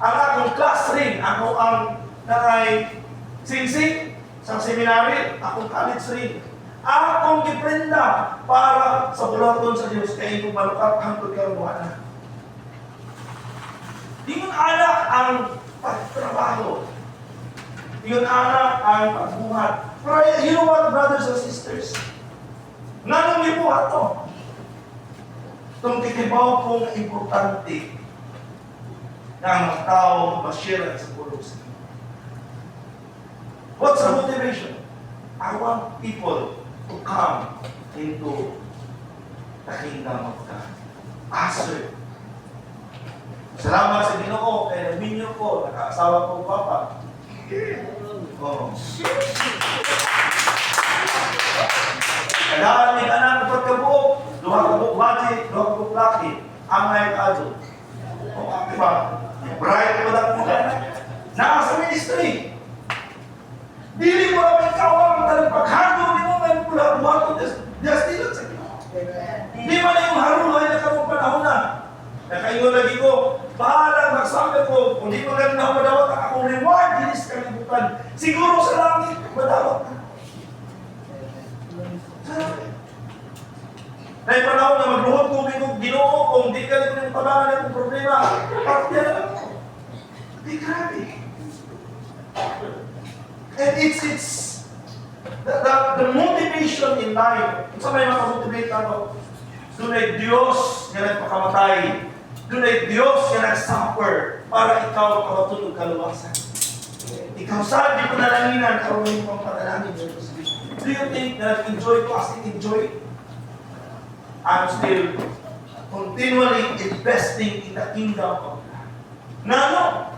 ang akong class ring, ako ang nakay singsing sa seminary, akong college ring, akong giprenda para sa bulaton sa Diyos, kaya kong malukat hangtod karubuhan. Di mo anak ang pagtrabaho. Yun anak ang pagbuhat. Pero you know what, brothers and sisters? Nanong libuhat to. Itong titibaw kong importante na ang mga tao masyera sa pulong sa Ginoo. What's the motivation? I want people to come into the kingdom of God. Pastor, salamat sa Ginoo kay naminyo ko, nakaasawa ko papa. Oh. Kailangan may anak ng pagkabuok, duha ka buok budget, duha ka buok laki, ang may kaado. O, diba? Bright ko lang mo na sa ministry. Dili mo na may kawang talang paghando, di mo may pula buhato, just dilat sa Ginoo. Di man na yung haruhay na kamong panahon na. Nakaingon lagi ko, bahala magsabi ko, kung di mo ganun na madawat ang akong reward, dinis kalibutan. Siguro sa langit, madawat ka. Sa langit. Dahil panahon na magluhod tubig kong Ginoo, kung di ka lang yung tabangan ng problema, bakit yan lang ako? Di grabe. And it's the motivation in life. Kung sa may makamotivate ako, doon ay Diyos na nagpakamatay. Doon ay Diyos na nag-suffer para ikaw makatulog kaluwasan. Ikaw sa di ko nalanginan, karoon mo ang panalangin. Do you think that enjoy ko as in enjoy? I'm still continually investing in the kingdom of God. Nano?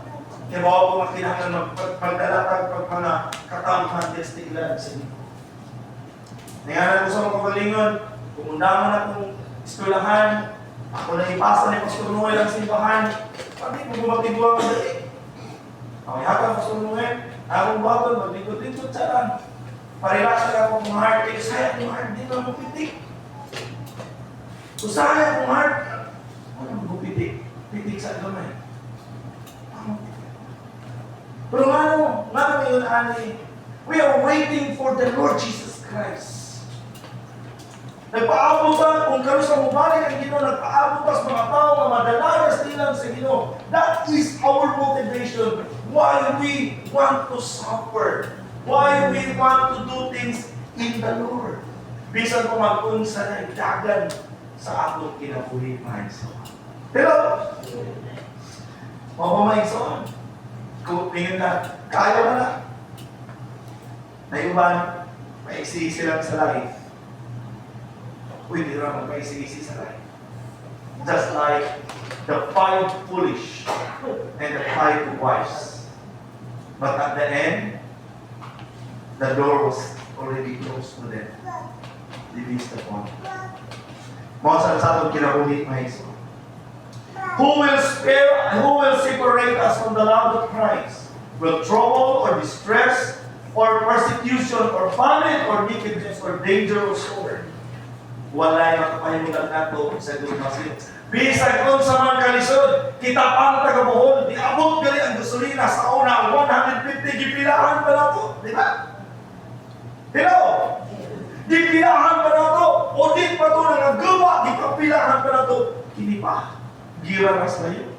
Kaya bawa ko makinahanglan magdalatag pag mga katamhan din sa ilan sa inyo. Nangyari ko sa mga kagalingon, pumundaman akong eskwelahan, ako na ipasa ni Pastor Noel ang simbahan, pati ko bumatigwa ang dali. Ako yata Pastor Noel, akong baton, maglingkod-lingkod sa lang. Parehasa ka akong heart, sayang yung heart, di na mapitik. So sayang yung heart, wala mapitik, pitik sa gamay. Pero nga ngayon, ani, we are waiting for the Lord Jesus Christ. Nagpaabot ba, kung karoon sa mubalik ang Ginoo, nagpaabot ba sa mga tao na madalayas nilang sa Ginoo. That is our motivation. Why we want to suffer. Why we want to do things in the Lord. Bisan kung mag-unsa na itagan sa atong kinabuhi, maigsoon. Pero, mapamaigsoon. Kung tingin na, kaya mo na. Naiuban, maiksi lang sa life. Pwede naman maiksi sa life. Just like the 5 foolish and the 5 wise. But at the end, the door was already closed to them. They missed the point. Mga sa atong kinabuhi, maiksi. Who will separate us from the love of Christ? Will trouble or distress or persecution or famine or nakedness or danger or sword? Walay makapahimulan nato sa Diyos. Bisag kung sa mga kalisod, kita pang taga-Bohol, di abot gali ang gasolina sa una, 150 gipilahan pa nato, di ba? Hello? Gipilahan pa nato, o di pa ito nangagawa, di pa pilahan pa nato, hindi pa. Giraras na yun.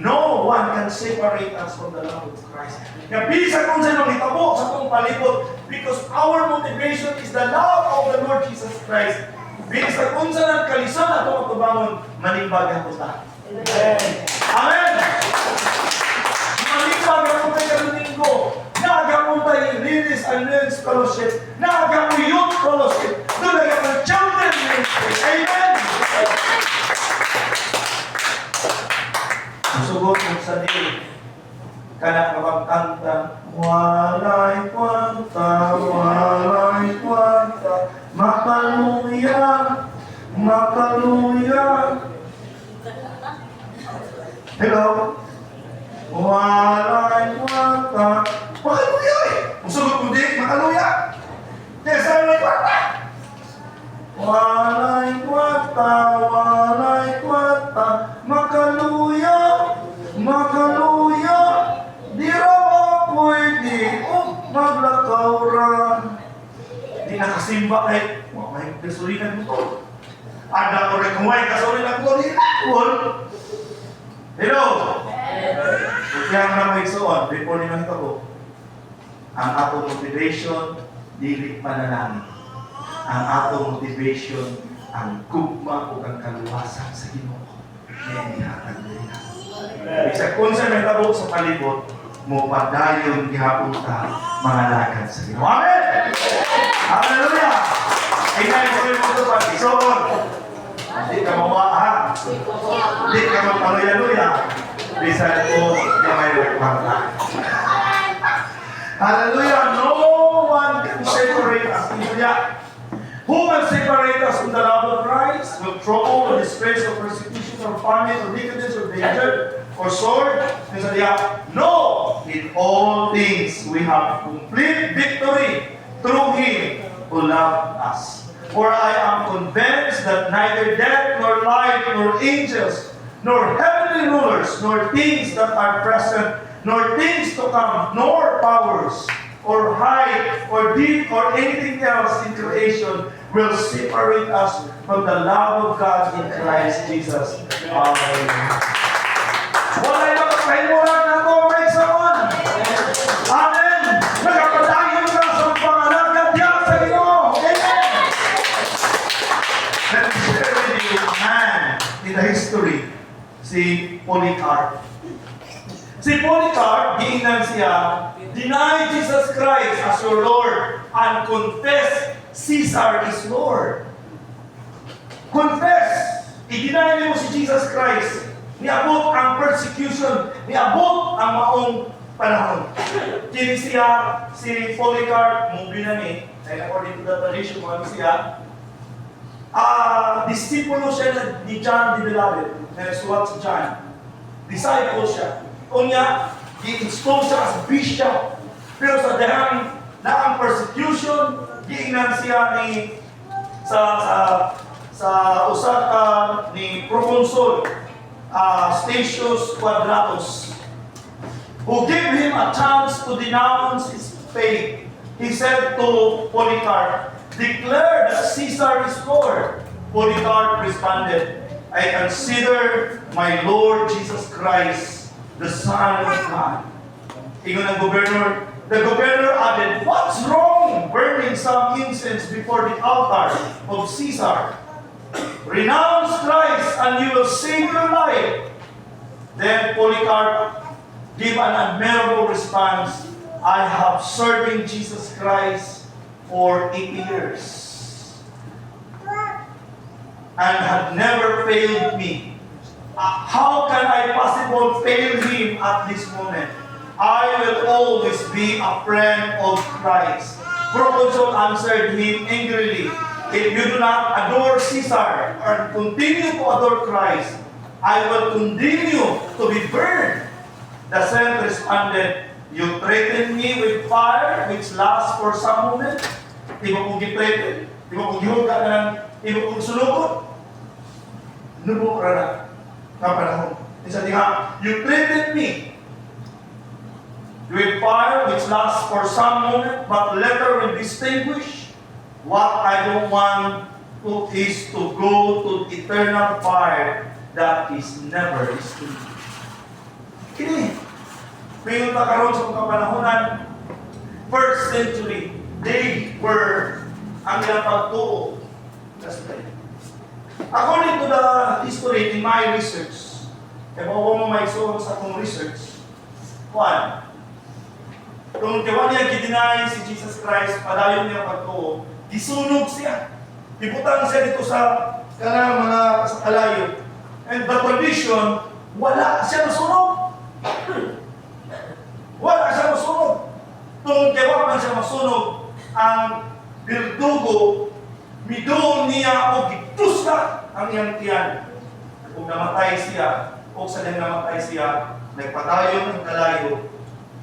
No one can separate us from the love of Christ. Kaya bisa kung sino hitabo sa itong palibot because our motivation is the love of the Lord Jesus Christ. Bisa kung saan ang kalisan at itong matubangon, manimbag ang puta. Amen. Amen! Manimbag ang puta yung linggo. Nagamun tayo Ladies and Men's Fellowship. Nagamun Youth Fellowship. Doon nagamun Children Ministry. Amen! Sugot kung sa di kanak mapagkanta walay kwanta makaluya hello walay kwanta makaluya sugot kung di makaluya kesa walay kwanta walay kwanta makaluya di raw pwede maglakaw ra di nakasimba kahit may gasolina mo ada ko rin kumay gasolina ko rin hello kaya nga may soon before ni mga ko ang atong motivation dili panalangin ang atong motivation ang gugma o ang kaluwasan sa Ginoo. nihatag nila. Isa kung sa may tabok sa palibot, mo padayon gihapon ta mga lakad sa Ginoo. Amen! Hallelujah! Inay ko rin mo ito pa. So, hindi ka mawa ha. Hindi ka magpaluya-luya. Bisan ko na may rekwarta. Hallelujah! No one can separate us. Hallelujah! Who can separate us from the love of Christ? Will trouble, or disgrace, or persecution, or famine, or wickedness, or danger, or sword? And so, no! In all things we have complete victory through Him who loved us. For I am convinced that neither death, nor life, nor angels, nor heavenly rulers, nor things that are present, nor things to come, nor powers, or height, or deep, or anything else in creation will separate us from the love of God in Christ Jesus. Amen. Wala na makahimulan na ko, praise the Lord. Amen. Nagapadayon ka sa pangalagad niya sa Ginoo. Amen. Let me share with you a man in the history, si Polycarp. Si Polycarp, giingnan siya, deny Jesus Christ as your Lord and confess Caesar is Lord. Confess. I-deny mo si Jesus Christ. Niabot ang persecution. Niabot ang maong panahon. Kini siya, si Polycarp, mubi na ni, according to the tradition, ano siya, disipulo siya ni John the Beloved, na nasulat si John. Disciple siya. Unya, i-install siya as bishop. Pero sa dahang na ang persecution, giingnan siya ni sa usa ka ni proconsul Statius Quadratus, who gave him a chance to denounce his faith. He said to Polycarp, "Declare that Caesar is Lord." Polycarp responded, "I consider my Lord Jesus Christ the Son of God." Ingon ang governor. The governor added, "What's wrong burning some incense before the altar of Caesar? Renounce Christ and you will save your life." Then Polycarp gave an admirable response, "I have serving Jesus Christ for 80 years and had never failed me. How can I possibly fail Him at this moment? I will always be a friend of Christ." Proconsul answered him angrily, "If you do not adore Caesar or continue to adore Christ, I will continue to be burned." The Senate responded, "You threaten me with fire which lasts for some moment." Di ba kong gi-threaten? Di ba kong gihuga na ng di ba kong sulugot? Nubo ka na panahon. Isa diha, "You threaten me with fire which lasts for some moment, but later will distinguish. What I don't want to is to go to eternal fire that is never extinguished." Kini, pinunta ka karon sa mga panahonan, first century, they were ang ilang pagtuo. According to the history in my research, kaya mo may suong sa akong research, one, kung kawan niya gidinay si Jesus Christ, padayon niya pagtuo, gisunog siya. Ibutang siya dito sa kanang mga sa kalayo. And the tradition, wala siya nasunog. Wala siya masunog. Kung kawan man siya masunog, ang birdugo, midong niya o gitusla ang iyang tiyan. Kung namatay siya, o sa nang namatay siya, nagpatayon ng kalayo,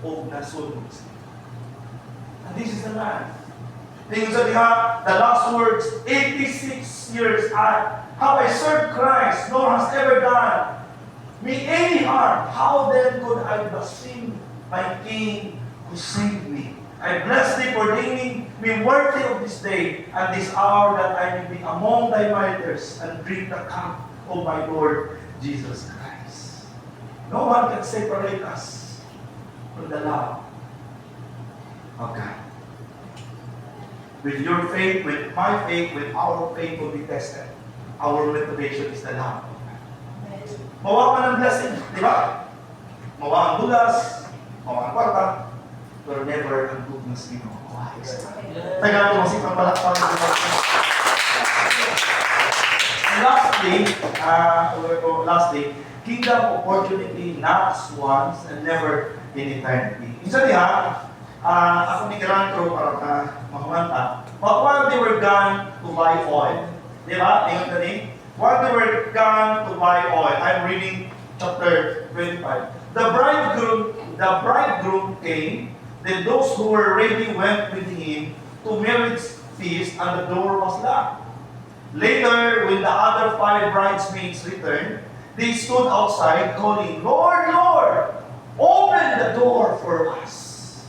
o nasunog siya. And this is the man. Tingin sa diha, the last words, 86 years have I served Christ, nor has ever done me any harm. How then could I blaspheme my King who saved me? I bless thee for deeming me worthy of this day and this hour, that I may be among thy martyrs and drink the cup of my Lord Jesus Christ. No one can separate us from the love of God. With your faith, with my faith, with our faith will be tested. Our motivation is the love of God. Mawa ka ng blessing, di ba? Mawa ang bulas, mawa ang kwarta, pero never ang goodness Ginoo. Taga mo masipang palakpan. Lastly, kingdom opportunity knocks once and never in eternity. Isa diha, ako ni Gerantro para ka makamanta. But while they were gone to buy oil, di ba? Tingnan ka ni? While they were gone to buy oil, I'm reading chapter 25. The bridegroom came, then those who were ready went with him to marriage feast, and the door was locked. Later, when the other 5 bridesmaids returned, they stood outside calling, Lord, Lord, open the door for us.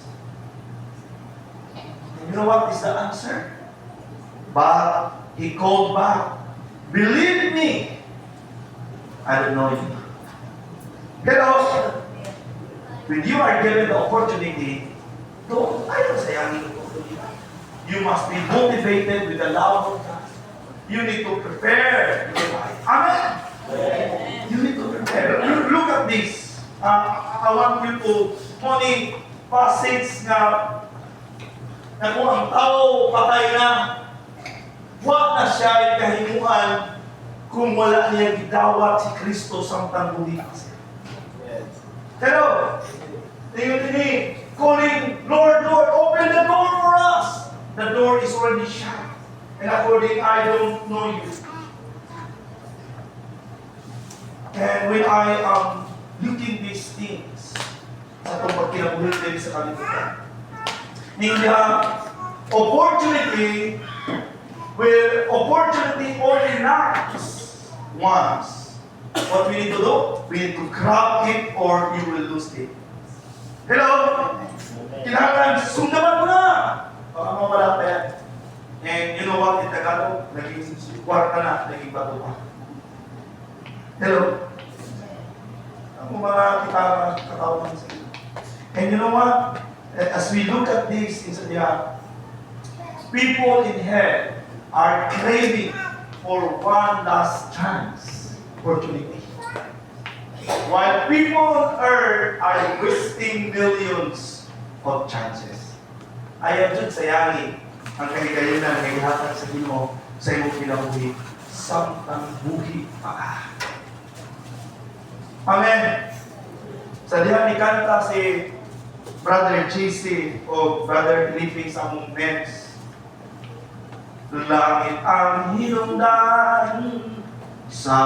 And you know what is the answer? But he called back, believe me, I don't know you. Hello? When you are given the opportunity, ayaw sayangin yung opportunity. You must be motivated with the love of God. You need to prepare your life. Amen? You need to prepare. Look at this. I want you to money passage na kung ang tao patay na, huwag na siya ay kahimuan kung wala niya gidawat si Kristo samtang bulikas. Hello? Tingin, calling, Lord, Lord, open the door for us. The door is already shut. And according, I don't know you. And when I am looking these things, sa itong pagkinabuhin din sa kalimutan, niya, opportunity only knocks once. What we need to do? We need to grab it or you will lose it. Hello? Kailangan, sundaman mo na! Baka mawala pa yan. And you know what, in Tagalog, naging kwarta na, naging bato pa. Hello? Ang mga katawan sa iyo. And you know what? As we look at this, people in hell are craving for one last chance, opportunity. While people on earth are wasting millions of chances. Ayaw dyan sayangin ang kahigayon na naghihatag sa Ginoo sa iyong kinabuhi, samtang buhi pa. Amen. Sa dihan ni kanta si Brother JC o Brother Felipe sa mong mens. Langit ang hinungdan sa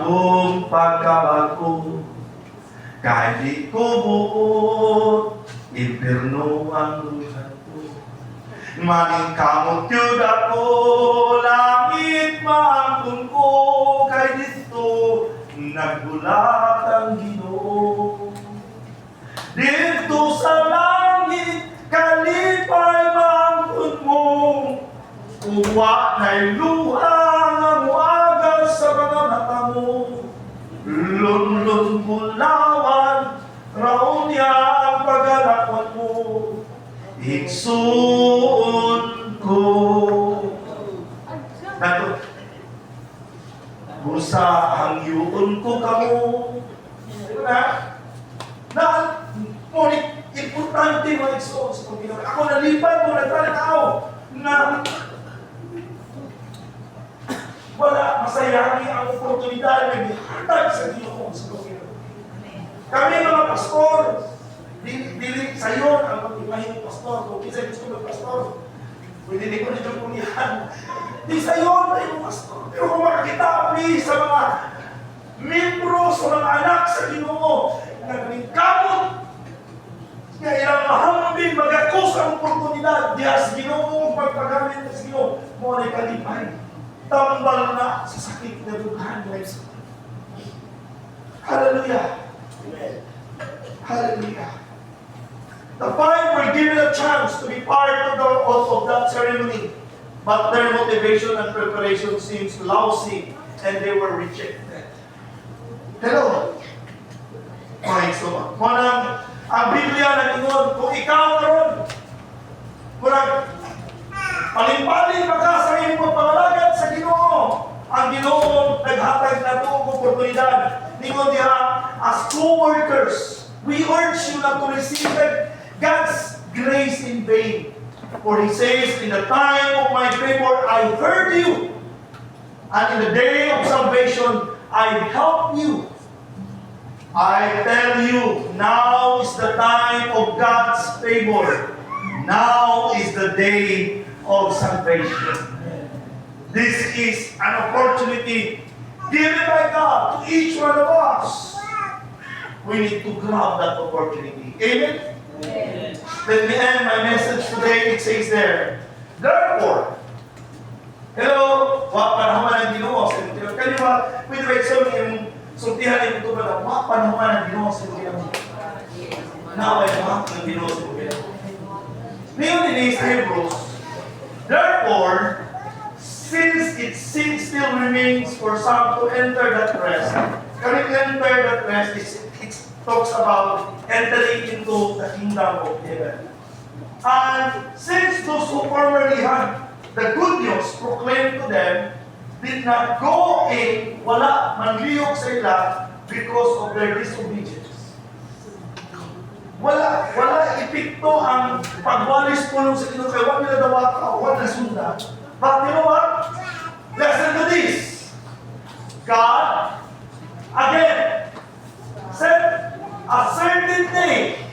akong pagkabago, kahit di ko buot, impierno ang luhan ko. Maning kamot yun ako, langit maangkon ko, kahit dito nagbulat ang Ginoo. Dito sa langit, kalipay maangkon mo, uwa na'y luha nga muagal sa mga mata mo. Lunlun bulawan, raon niya ang pag-alakwan mo. Igsoon ko. Nato, busa ang yun ko kamo. Ngunit, importante mga igsoon sa Panginoon. Ako nalipay ko, nagpalitaw na wala masayangin ang oportunidad na gihatag sa Ginoo sa Panginoon. Kami mga pastor, dili sa iyo ang pag-imahing pastor. Kung isa gusto mag-pastor, pwede di ko nito punyahan. Di sa iyo na yung pastor. Pero kung makakita kami sa mga membro, sa mga anak sa Ginoo, nagkamot, nga ilang mahambing mag-akos ang oportunidad, diya sa Ginoo, pagpagamit sa Ginoo, mo na kalipay. Tambal na sa sakit na dughan, guys. Hallelujah. Hallelujah. The 5 were given a chance to be part of that ceremony, but their motivation and preparation seems lousy, and they were rejected. Hello. Okay, so, ang Biblia nag-ingon, kung ikaw karon, kung palin-palin ka sa iyong pagpangalagat sa Ginoo, ang Ginoo naghatag na ito ang oportunidad. Ningon ko diha as co-workers, we urge you not to receive God's grace in vain. For He says, in the time of my favor, I heard you. And in the day of salvation, I help you. I tell you, now is the time of God's favor. Now is the day of salvation. This is an opportunity given by God to each one of us. We need to grab that opportunity. Amen? Amen. Let me end my message today. It says there, therefore, hello, wa panahon ng Ginoo sa inyo. Kaniwa, with direction yung sultihan yung ito ba wa panahon ng Ginoo sa inyo. Naway wa ng Ginoo sa inyo. Ngayon in Hebrews, therefore, since it still remains for some to enter that rest, coming enter that rest, it talks about entering into the kingdom of heaven. And since those who formerly had the good news proclaimed to them did not go in, wala manliyog sa ila because of their disobedience. Wala epekto ang pagwalis po sa Ginoo kay wala nila dawata o wala sunda. But you know what? Listen to this. God, again, said a certain day,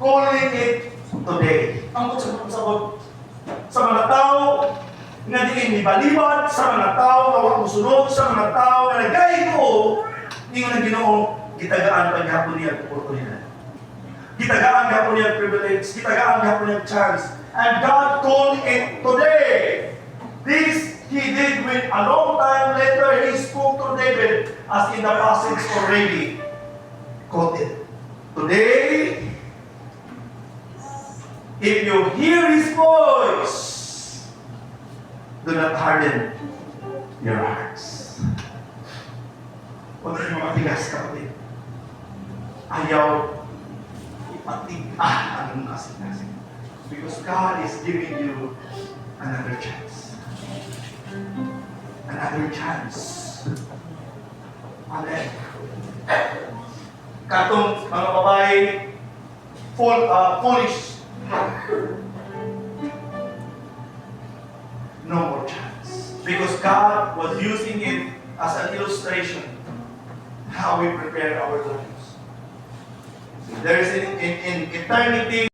calling it today. Ang sagot sa mga tao na diin ni baliwan, sa mga tao na wala musunod, sa mga tao na nagayko, hindi nga Ginoo, gitagaan pa niya po niya oportunidad. Gitagaan niya po niya privilege, gitagaan niya po niya chance. And God called it today. This He did when a long time later He spoke to David as in the passage already quoted. Today, if you hear His voice, do not harden your hearts. Huwag kayong matigas kapatid. Ayaw ipatig-ah ang kasing-kasing. Because God is giving you another chance. Another chance. Amen. Katong mga babae, foolish. No more chance. Because God was using it as an illustration how we prepare our lives. There is in eternity